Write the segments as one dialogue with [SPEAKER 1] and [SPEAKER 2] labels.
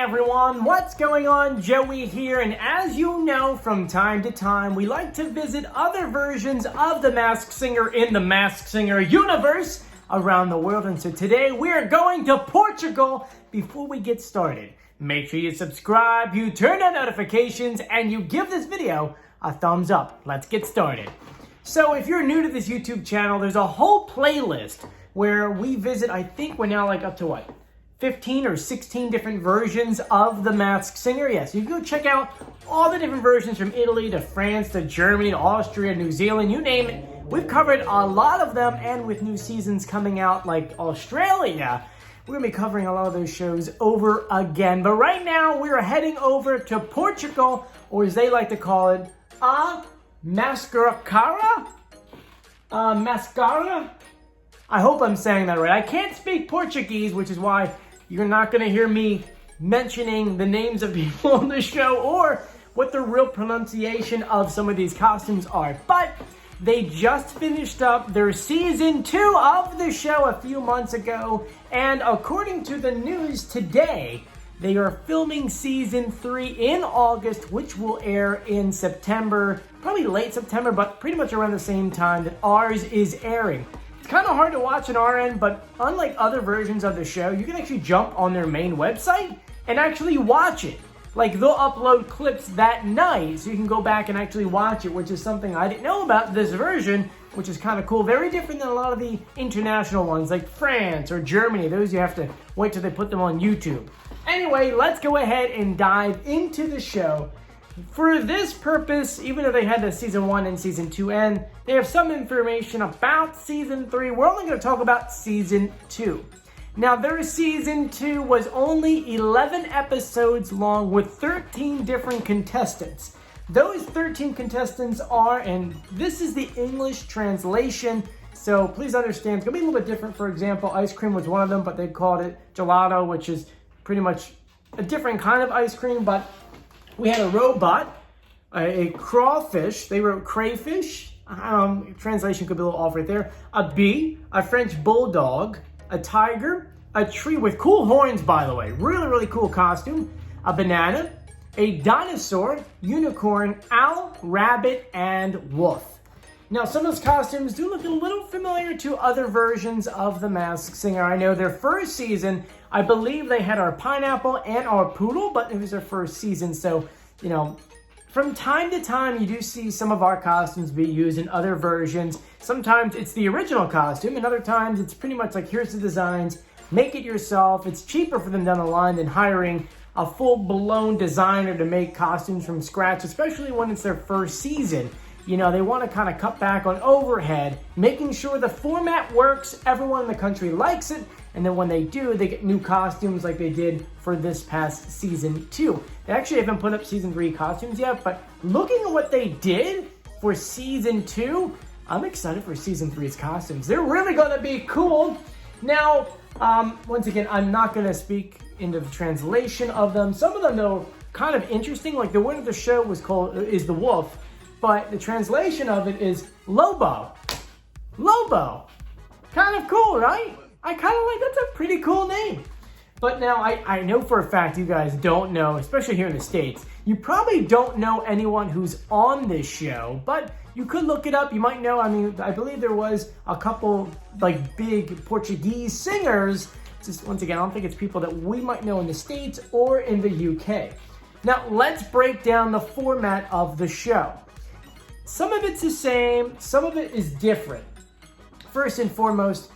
[SPEAKER 1] everyone, what's going on? Joey here, and as you know, from time to time, we like to visit other versions of the Masked Singer in the Masked Singer universe around the world. And so today, we're going to Portugal. Before we get started, make sure you subscribe, you turn on notifications, and you give this video a thumbs up. Let's get started. So if you're new to this YouTube channel, there's a whole playlist where we visit, I think we're now like up to what? 15 or 16 different versions of the Masked Singer. Yes, you can go check out all the different versions from Italy to France to Germany to Austria, New Zealand, you name it. We've covered a lot of them, and with new seasons coming out like Australia, we're going to be covering a lot of those shows over again. But right now, we're heading over to Portugal, or as they like to call it, A Máscara? Máscara? I hope I'm saying that right. I can't speak Portuguese, which is why you're not going to hear me mentioning the names of people on the show or what the real pronunciation of some of these costumes are. But they just finished up their season 2 of the show a few months ago. And according to the news today, they are filming season 3 in August, which will air in September, probably late September, but pretty much around the same time that ours is airing. It's kind of hard to watch on our end, but unlike other versions of the show, you can actually jump on their main website and actually watch it. Like, they'll upload clips that night, so you can go back and actually watch it, which is something I didn't know about this version, which is kind of cool. Very different than a lot of the international ones, like France or Germany. Those you have to wait till they put them on YouTube. Anyway, let's go ahead and dive into the show. For this purpose, even though they had the season 1 and season 2 end, they have some information about season 3. We're only going to talk about season 2. Now, their season 2 was only 11 episodes long with 13 different contestants. Those 13 contestants are, and this is the English translation, so please understand, it's going to be a little bit different. For example, ice cream was one of them, but they called it Gelado, which is pretty much a different kind of ice cream. But we had a robot, a crawfish, they wrote Crayfish, translation could be a little off right there, a bee, a French bulldog, a tiger, a tree with cool horns, by the way, really, really cool costume, a banana, a dinosaur, unicorn, owl, rabbit, and wolf. Now, some of those costumes do look a little familiar to other versions of The Masked Singer. I know their first season, I believe they had our pineapple and our poodle, but it was their first season. So, you know, from time to time, you do see some of our costumes be used in other versions. Sometimes it's the original costume, and other times it's pretty much like, here's the designs, make it yourself. It's cheaper for them down the line than hiring a full-blown designer to make costumes from scratch, especially when it's their first season. You know, they want to kind of cut back on overhead, making sure the format works, everyone in the country likes it, and then when they do, they get new costumes like they did for this past season 2. They actually haven't put up season 3 costumes yet, but looking at what they did for season 2, I'm excited for season 3's costumes. They're really going to be cool. Now, once again, I'm not going to speak into the translation of them. Some of them, though, kind of interesting. Like the one of the show is the wolf, but the translation of it is Lobo. Lobo. Kind of cool, right? I kind of like, that's a pretty cool name. But now I know for a fact you guys don't know, especially here in the States, you probably don't know anyone who's on this show, but you could look it up. You might know, I mean, I believe there was a couple like big Portuguese singers. Just once again, I don't think it's people that we might know in the States or in the UK. Now, let's break down the format of the show. Some of it's the same, some of it is different. First and foremost,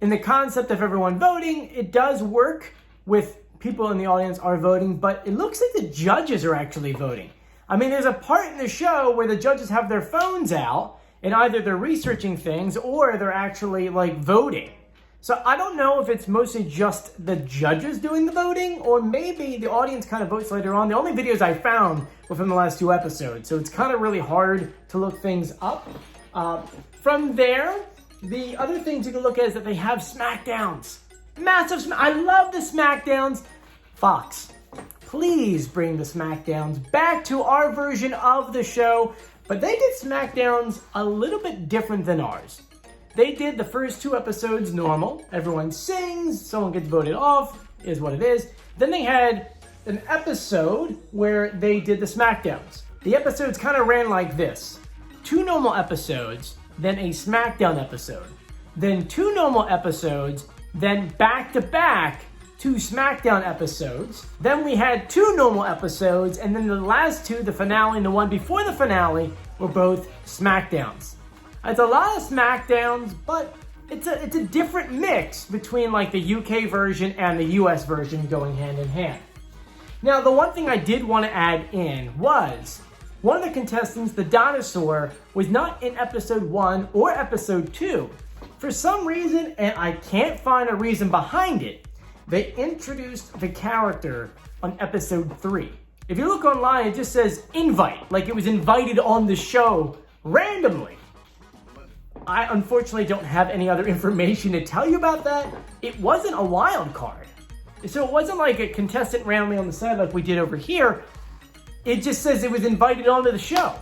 [SPEAKER 1] in the concept of everyone voting, it does work with people in the audience are voting, but it looks like the judges are actually voting. I mean, there's a part in the show where the judges have their phones out and either they're researching things or they're actually like voting. So I don't know if it's mostly just the judges doing the voting or maybe the audience kind of votes later on. The only videos I found were from the last 2 episodes, so it's kind of really hard to look things up. From there, the other things you can look at is that they have SmackDowns. Massive I love the SmackDowns. Fox, please bring the SmackDowns back to our version of the show. But they did SmackDowns a little bit different than ours. They did the first 2 episodes normal. Everyone sings, someone gets voted off, is what it is. Then they had an episode where they did the SmackDowns. The episodes kind of ran like this. 2 normal episodes, then a SmackDown episode. Then 2 normal episodes, then back-to-back 2 SmackDown episodes. Then we had 2 normal episodes, and then the last 2, the finale and the one before the finale, were both SmackDowns. It's a lot of SmackDowns, but it's a different mix between like the UK version and the US version going hand in hand. Now, the one thing I did want to add in was one of the contestants, the Dinosaur, was not in episode 1 or episode 2. For some reason, and I can't find a reason behind it, they introduced the character on episode 3. If you look online, it just says invite, like it was invited on the show randomly. I unfortunately don't have any other information to tell you about that. It wasn't a wild card. So it wasn't like a contestant randomly on the side like we did over here. It just says it was invited onto the show.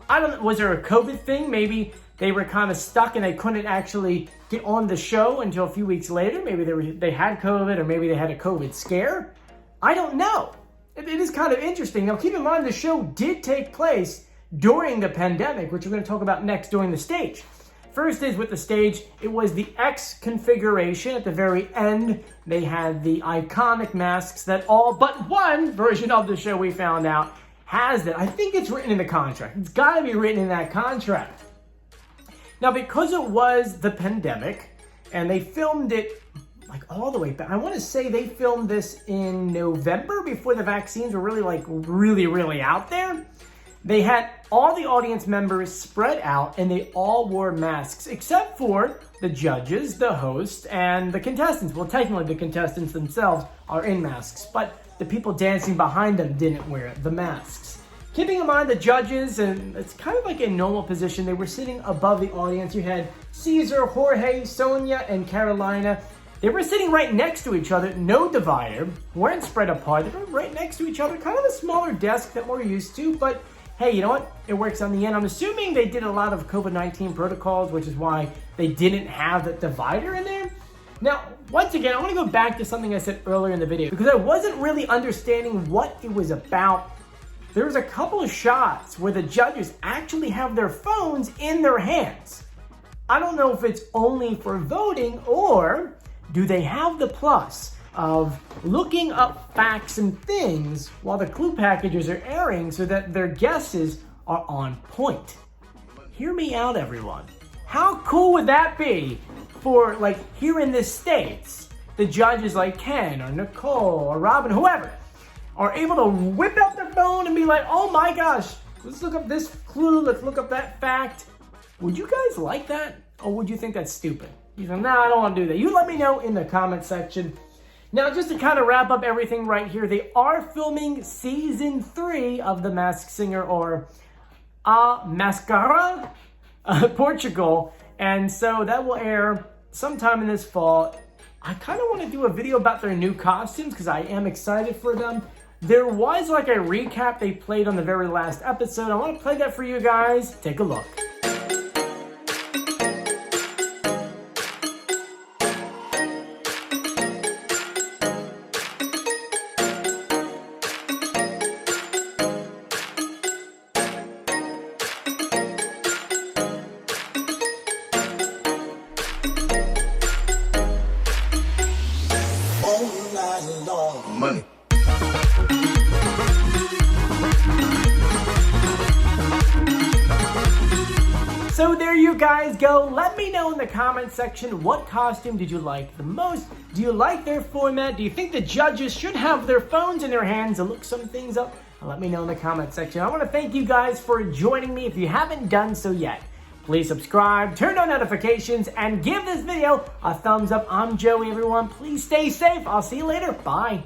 [SPEAKER 1] I don't know, was there a COVID thing? Maybe they were kind of stuck and they couldn't actually get on the show until a few weeks later. Maybe they had COVID, or maybe they had a COVID scare. I don't know. It is kind of interesting. Now keep in mind the show did take place during the pandemic, which we're going to talk about next during the stage. First is with the stage, it was the X configuration. At the very end, they had the iconic masks that all but one version of the show we found out has that. I think it's written in the contract. It's got to be written in that contract. Now, because it was the pandemic, and they filmed it like all the way back, I want to say they filmed this in November before the vaccines were really out there. They had all the audience members spread out, and they all wore masks, except for the judges, the host, and the contestants. Well, technically, the contestants themselves are in masks, but the people dancing behind them didn't wear the masks. Keeping in mind the judges, and it's kind of like a normal position, they were sitting above the audience. You had Cesar, Jorge, Sónia, and Carolina. They were sitting right next to each other, no divider, weren't spread apart. They were right next to each other, kind of a smaller desk that we're used to, but hey, you know what? It works on the end. I'm assuming they did a lot of COVID-19 protocols, which is why they didn't have that divider in there. Now, once again, I want to go back to something I said earlier in the video, because I wasn't really understanding what it was about. There was a couple of shots where the judges actually have their phones in their hands. I don't know if it's only for voting, or do they have the plus of looking up facts and things while the clue packages are airing so that their guesses are on point. Hear me out, everyone. How cool would that be for, like, here in the States, the judges like Ken or Nicole or Robin, whoever, are able to whip out their phone and be like, oh my gosh, let's look up this clue, let's look up that fact. Would you guys like that? Or would you think that's stupid? You say, nah, I don't want to do that. You let me know in the comment section. Now, just to kind of wrap up everything right here, they are filming season 3 of The Masked Singer, or A Máscara, Portugal. And so that will air sometime in this fall. I kind of want to do a video about their new costumes because I am excited for them. There was like a recap they played on the very last episode. I want to play that for you guys. Take a look.
[SPEAKER 2] Money.
[SPEAKER 1] So there you guys go. Let me know in the comment section, what costume did you like the most? Do you like their format? Do you think the judges should have their phones in their hands to look some things up? Let me know in the comment section. I want to thank you guys for joining me. If you haven't done so yet, please subscribe, turn on notifications, and give this video a thumbs up. I'm Joey, everyone. Please stay safe. I'll see you later. Bye.